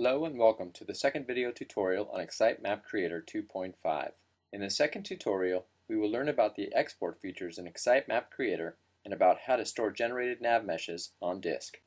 Hello and welcome to the second video tutorial on xaitMap Creator 2.5. In the second tutorial, we will learn about the export features in xaitMap Creator and about how to store generated nav meshes on disk.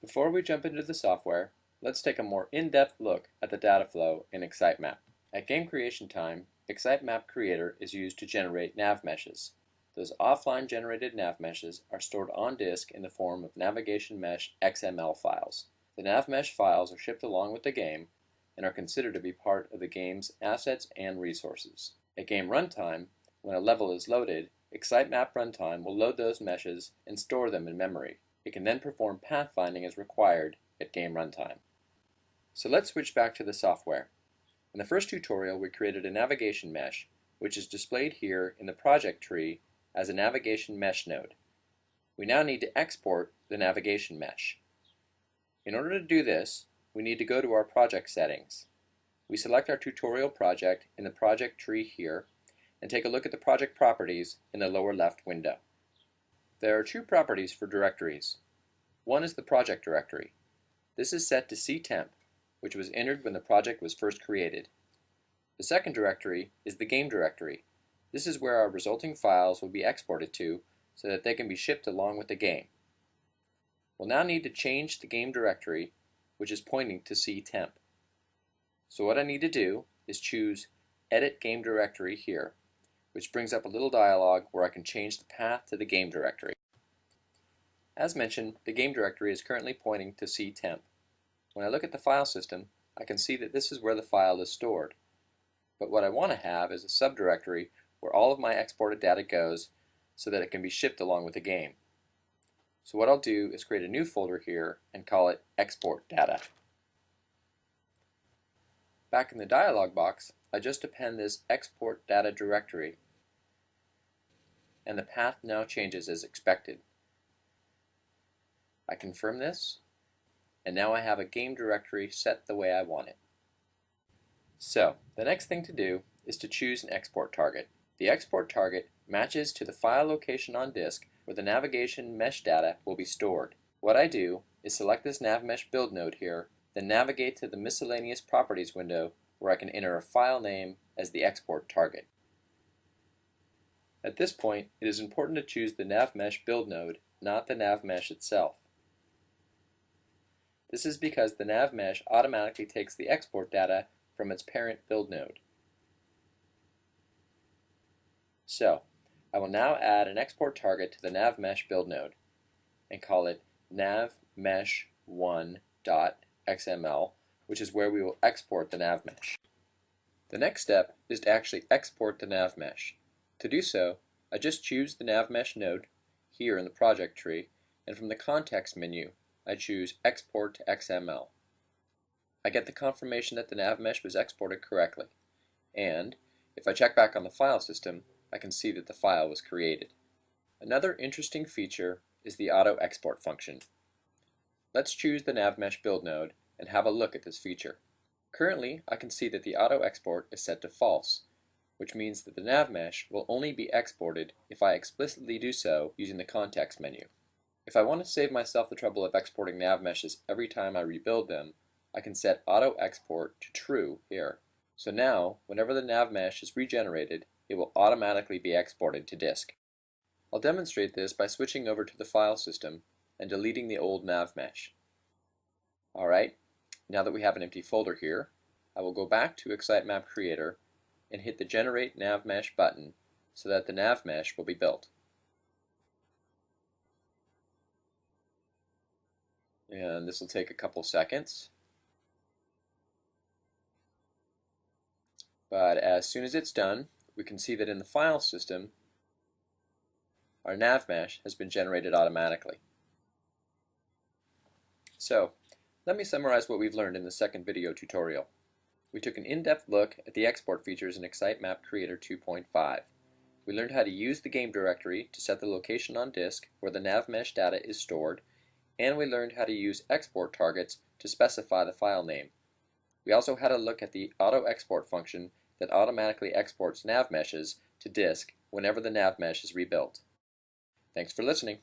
Before we jump into the software, let's take a more in-depth look at the data flow in xaitMap. At game creation time, xaitMap Creator is used to generate nav meshes. Those offline generated nav meshes are stored on disk in the form of navigation mesh XML files. The NavMesh files are shipped along with the game and are considered to be part of the game's assets and resources. At game runtime, when a level is loaded, xaitMap runtime will load those meshes and store them in memory. It can then perform pathfinding as required at game runtime. So let's switch back to the software. In the first tutorial, we created a navigation mesh, which is displayed here in the project tree as a navigation mesh node. We now need to export the navigation mesh. In order to do this, we need to go to our project settings. We select our tutorial project in the project tree here and take a look at the project properties in the lower left window. There are two properties for directories. One is the project directory. This is set to xaitMap, which was entered when the project was first created. The second directory is the game directory. This is where our resulting files will be exported to so that they can be shipped along with the game. We'll now need to change the game directory, which is pointing to xaitMap. So what I need to do is choose Edit Game Directory here, which brings up a little dialog where I can change the path to the game directory. As mentioned, the game directory is currently pointing to xaitMap. When I look at the file system, I can see that this is where the file is stored. But what I want to have is a subdirectory where all of my exported data goes so that it can be shipped along with the game. So what I'll do is create a new folder here and call it Export Data. Back in the dialog box, I just append this Export Data directory, and the path now changes as expected. I confirm this, and now I have a game directory set the way I want it. So, the next thing to do is to choose an export target. The export target matches to the file location on disk where the navigation mesh data will be stored. What I do is select this NavMesh build node here, then navigate to the miscellaneous properties window where I can enter a file name as the export target. At this point, it is important to choose the NavMesh build node, not the NavMesh itself. This is because the NavMesh automatically takes the export data from its parent build node. So, I will now add an export target to the NavMesh build node and call it navmesh1.xml, which is where we will export the NavMesh. The next step is to actually export the NavMesh. To do so, I just choose the NavMesh node here in the project tree, and from the context menu, I choose Export to XML. I get the confirmation that the NavMesh was exported correctly, and if I check back on the file system, I can see that the file was created. Another interesting feature is the auto export function. Let's choose the NavMesh build node and have a look at this feature. Currently, I can see that the auto export is set to false, which means that the NavMesh will only be exported if I explicitly do so using the context menu. If I want to save myself the trouble of exporting NavMeshes every time I rebuild them, I can set auto export to true here. So now, whenever the NavMesh is regenerated, it will automatically be exported to disk. I'll demonstrate this by switching over to the file system and deleting the old NavMesh. Alright, now that we have an empty folder here, I will go back to xaitMap Creator and hit the Generate NavMesh button so that the NavMesh will be built. And this will take a couple seconds. But as soon as it's done, we can see that in the file system, our NavMesh has been generated automatically. So, let me summarize what we've learned in the second video tutorial. We took an in-depth look at the export features in xaitMap Creator 2.5. We learned how to use the game directory to set the location on disk where the NavMesh data is stored, and we learned how to use export targets to specify the file name. We also had a look at the auto export function that automatically exports NavMeshes to disk whenever the NavMesh is rebuilt. Thanks for listening.